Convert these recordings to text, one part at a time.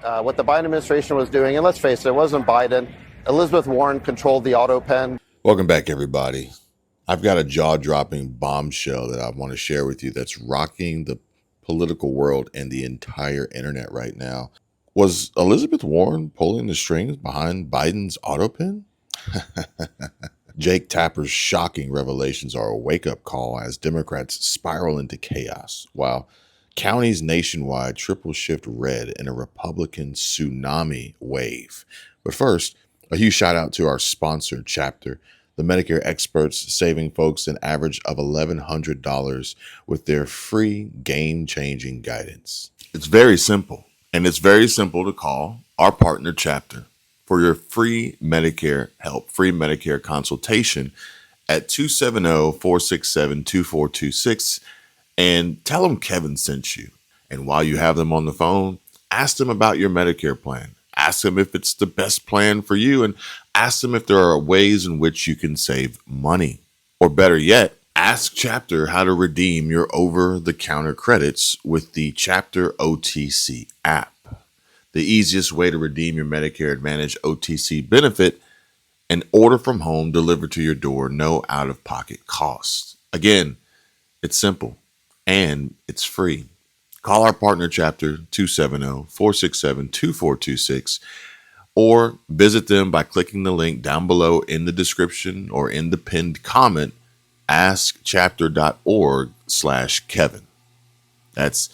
What the Biden administration was doing, and let's face it, it wasn't Biden. Elizabeth Warren controlled the auto pen. Welcome back, everybody. I've got a jaw-dropping bombshell that I want to share with you that's rocking the political world and the entire internet right now. Was Elizabeth Warren pulling the strings behind Biden's auto pen? Jake Tapper's shocking revelations are a wake-up call as Democrats spiral into chaos, while counties nationwide triple shift red in a Republican tsunami wave. But first, a huge shout out to our sponsor, Chapter, the Medicare experts saving folks an average of $1,100 with their free game-changing guidance. It's very simple, and it's very simple to call our partner, Chapter, for your free Medicare help, free Medicare consultation at 270-467-2426, and tell them Kevin sent you. And while you have them on the phone, ask them about your Medicare plan. Ask them if it's the best plan for you, and ask them if there are ways in which you can save money. Or better yet, ask Chapter how to redeem your over-the-counter credits with the Chapter OTC app. The easiest way to redeem your Medicare Advantage OTC benefit and order from home delivered to your door, no out-of-pocket costs. Again, it's simple and it's free. Call our partner Chapter 270-467-2426 or visit them by clicking the link down below in the description or in the pinned comment, askchapter.org/Kevin. That's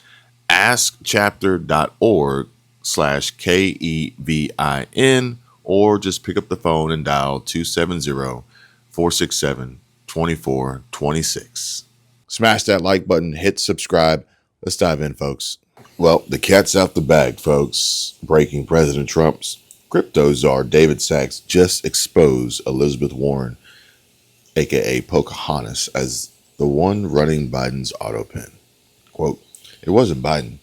askchapter.org/KEVIN, or just pick up the phone and dial 270-467-2426. Smash that like button, hit subscribe. Let's dive in, folks. Well, the cat's out the bag, folks. Breaking: President Trump's crypto czar David Sachs just exposed Elizabeth Warren, aka Pocahontas, as the one running Biden's auto pen. Quote, "It wasn't Biden.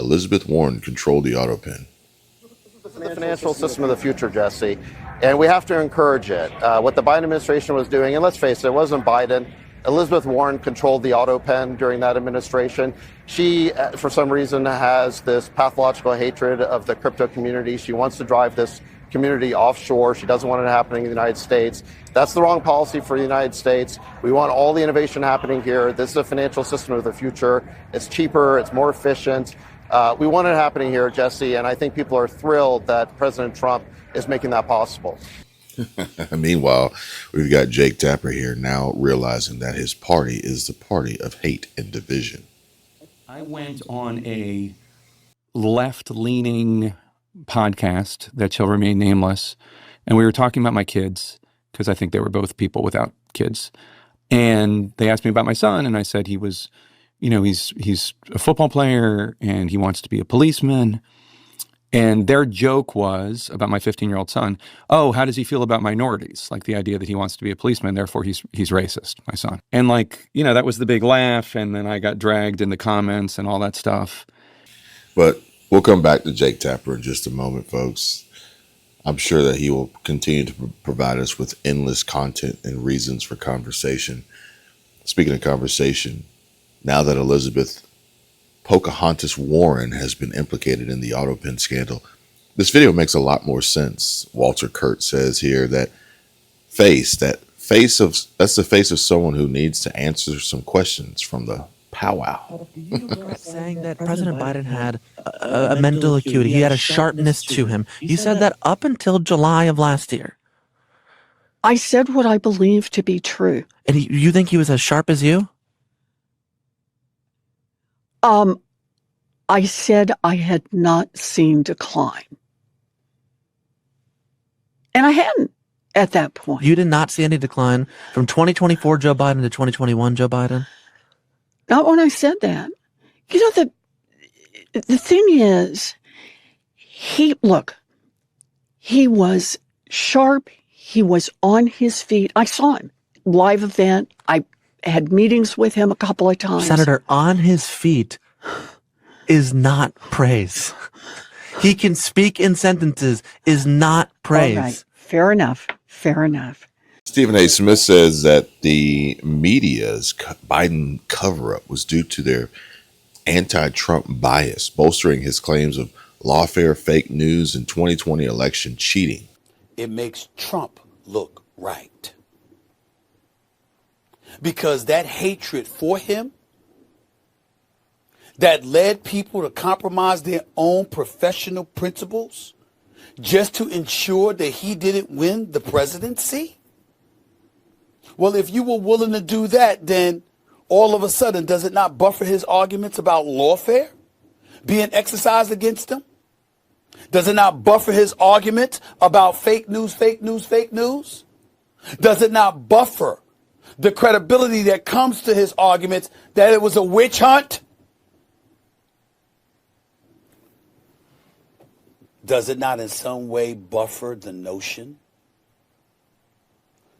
Elizabeth Warren controlled the auto pen." This is the financial system of the future, Jesse, and we have to encourage it. What the Biden administration was doing, and let's face it, it wasn't Biden. Elizabeth Warren controlled the auto pen during that administration. She, for some reason, has this pathological hatred of the crypto community. She wants to drive this community offshore. She doesn't want it happening in the United States. That's the wrong policy for the United States. We want all the innovation happening here. This is a financial system of the future. It's cheaper. It's more efficient. We want it happening here, Jesse, and I think people are thrilled that President Trump is making that possible. Meanwhile, we've got Jake Tapper here now realizing that his party is the party of hate and division. I went on a left-leaning podcast that shall remain nameless, and we were talking about my kids because I think they were both people without kids. And they asked me about my son, and I said he was, he's a football player and he wants to be a policeman. And their joke was about my 15-year-old son, oh, how does he feel about minorities? Like the idea that he wants to be a policeman, therefore he's racist, my son. And that was the big laugh. And then I got dragged in the comments and all that stuff. But we'll come back to Jake Tapper in just a moment, folks. I'm sure that he will continue to provide us with endless content and reasons for conversation. Speaking of conversation, now that Elizabeth Pocahontas Warren has been implicated in the auto pen scandal, this video makes a lot more sense. Walter Kurt says here that's the face of someone who needs to answer some questions from the powwow. Saying that President Biden had a mental acuity, he had a sharpness to him. You said that up until July of last year. I said what I believe to be true. And you think he was as sharp as you? I said I had not seen decline. And I hadn't at that point. You did not see any decline from 2024 Joe Biden to 2021 Joe Biden? Not when I said that. The thing is, he was sharp. He was on his feet. I saw him. Live event. I had meetings with him a couple of times. Senator, on his feet is not praise. He can speak in sentences is not praise. All right. Fair enough. Fair enough. Stephen A. Smith says that the media's Biden cover-up was due to their anti-Trump bias, bolstering his claims of lawfare, fake news, and 2020 election cheating. It makes Trump look right. Because that hatred for him that led people to compromise their own professional principles just to ensure that he didn't win the presidency? Well, if you were willing to do that, then all of a sudden, does it not buffer his arguments about lawfare being exercised against him? Does it not buffer his argument about fake news, fake news, fake news? Does it not buffer the credibility that comes to his arguments that it was a witch hunt? Does it not in some way buffer the notion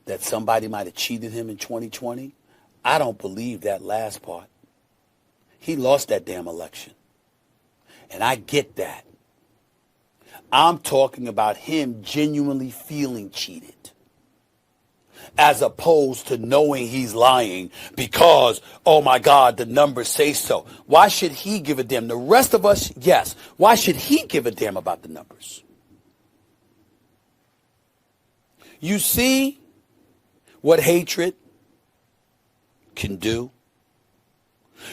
that somebody might have cheated him in 2020? I don't believe that last part. He lost that damn election. And I get that. I'm talking about him genuinely feeling cheated, as opposed to knowing he's lying because, oh my God, the numbers say so. Why should he give a damn? The rest of us, yes. Why should he give a damn about the numbers? You see what hatred can do?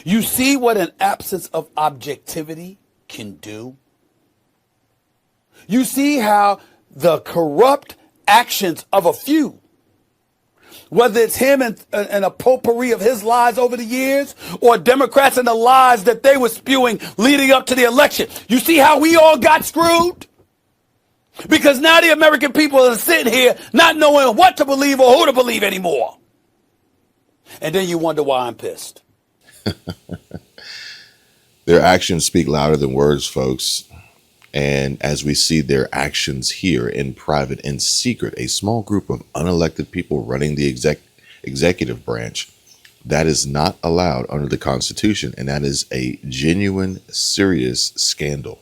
You see what an absence of objectivity can do? You see how the corrupt actions of a few, whether it's him and a potpourri of his lies over the years, or Democrats and the lies that they were spewing leading up to the election. You see how we all got screwed? Because now the American people are sitting here not knowing what to believe or who to believe anymore. And then you wonder why I'm pissed. Their actions speak louder than words, folks. And as we see their actions here in private and secret, a small group of unelected people running the executive branch, that is not allowed under the Constitution. And that is a genuine, serious scandal.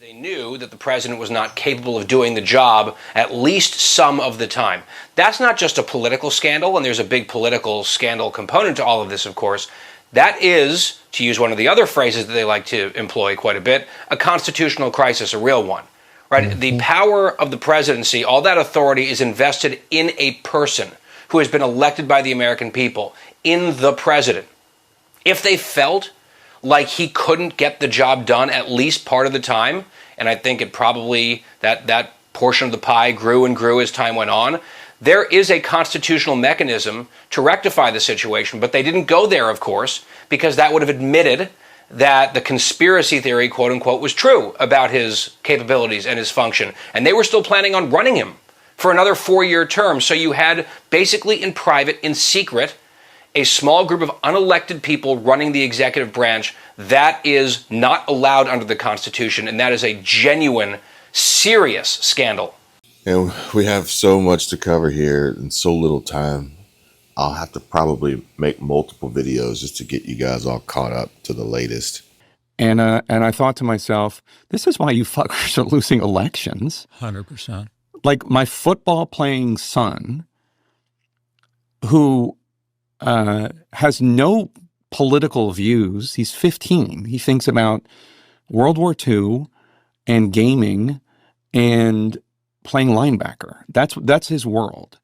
They knew that the president was not capable of doing the job at least some of the time. That's not just a political scandal, and there's a big political scandal component to all of this, of course. That is, to use one of the other phrases that they like to employ quite a bit, a constitutional crisis, a real one, right? Mm-hmm. The power of the presidency, all that authority is invested in a person who has been elected by the American people, in the president. If they felt like he couldn't get the job done at least part of the time, and I think it probably, that portion of the pie grew and grew as time went on, there is a constitutional mechanism to rectify the situation, but they didn't go there, of course, because that would have admitted that the conspiracy theory, quote unquote, was true about his capabilities and his function. And they were still planning on running him for another 4-year term. So you had basically in private, in secret, a small group of unelected people running the executive branch. That is not allowed under the Constitution, and that is a genuine, serious scandal. And we have so much to cover here in so little time. I'll have to probably make multiple videos just to get you guys all caught up to the latest. And I thought to myself, this is why you fuckers are losing elections. 100%. Like my football playing son, who has no political views. He's 15. He thinks about World War II and gaming and playing linebacker. That's his world.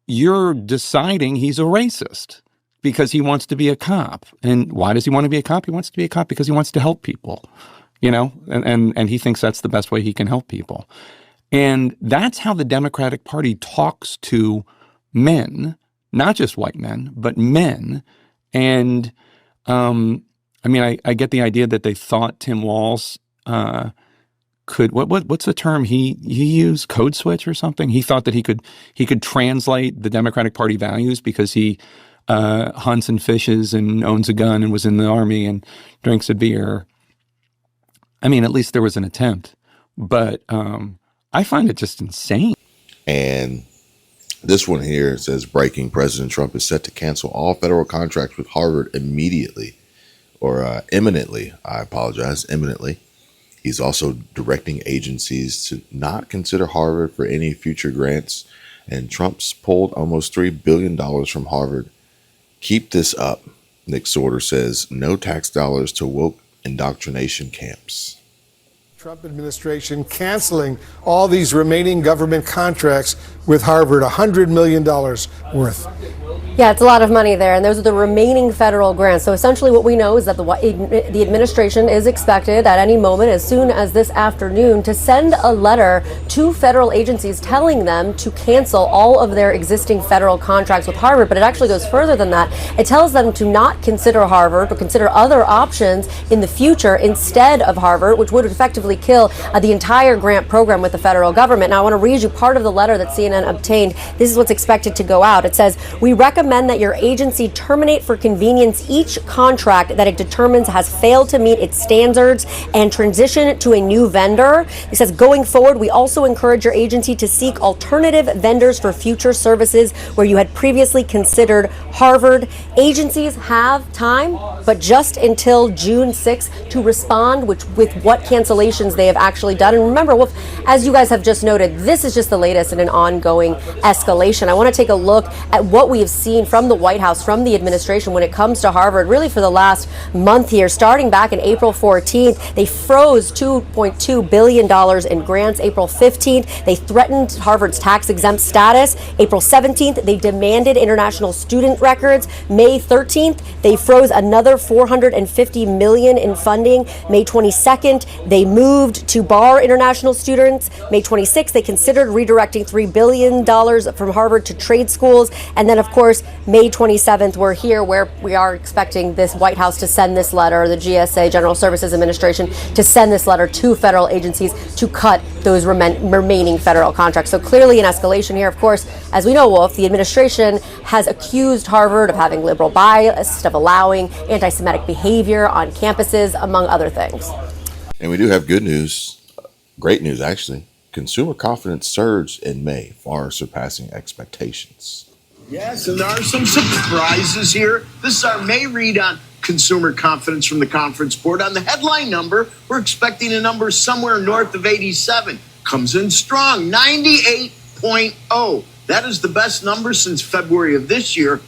You're deciding he's a racist because he wants to be a cop. And why does he want to be a cop? He wants to be a cop because he wants to help people, you know, and he thinks that's the best way he can help people. And that's how the Democratic Party talks to men, not just white men, but men. And I mean, I get the idea that they thought Tim Walz could what's the term he used, code switch or something? He thought that he could translate the Democratic Party values because he hunts and fishes and owns a gun and was in the army and drinks a beer. I mean, at least there was an attempt, but I find it just insane. And this one here says, breaking: President Trump is set to cancel all federal contracts with Harvard immediately, or imminently. I apologize, imminently. He's also directing agencies to not consider Harvard for any future grants. And Trump's pulled almost $3 billion from Harvard. Keep this up, Nick Sorter says. No tax dollars to woke indoctrination camps. Trump administration canceling all these remaining government contracts with Harvard, $100 million worth. Yeah, it's a lot of money there, and those are the remaining federal grants. So essentially what we know is that the administration is expected at any moment, as soon as this afternoon, to send a letter to federal agencies telling them to cancel all of their existing federal contracts with Harvard. But it actually goes further than that. It tells them to not consider Harvard, but consider other options in the future instead of Harvard, which would effectively kill the entire grant program with the federal government. Now, I want to read you part of the letter that CNN obtained. This is what's expected to go out. It says, "We recommend that your agency terminate for convenience each contract that it determines has failed to meet its standards and transition to a new vendor." It says, "Going forward, we also encourage your agency to seek alternative vendors for future services where you had previously considered Harvard." Agencies have time, but just until June 6th to respond with what cancellations they have actually done. And remember, Wolf, as you guys have just noted, this is just the latest in an ongoing escalation. I want to take a look at what we have seen from the White House, from the administration when it comes to Harvard, really for the last month here. Starting back in April 14th, they froze $2.2 billion in grants. April 15th, they threatened Harvard's tax-exempt status. April 17th, they demanded international student records. May 13th, they froze another $450 million in funding. May 22nd, they moved to bar international students. May 26th, they considered redirecting $3 billion from Harvard to trade schools. And then, of course, May 27th, we're here where we are expecting this White House to send this letter, the GSA, General Services Administration, to send this letter to federal agencies to cut those remaining federal contracts. So clearly an escalation here. Of course, as we know, Wolf, the administration has accused Harvard of having liberal bias, of allowing anti-Semitic behavior on campuses, among other things. And we do have good news, great news actually. Consumer confidence surged in May, far surpassing expectations. Yes, and there are some surprises here. This is our May read on consumer confidence from the Conference Board. On the headline number, we're expecting a number somewhere north of 87. Comes in strong, 98.0. That is the best number since February of this year.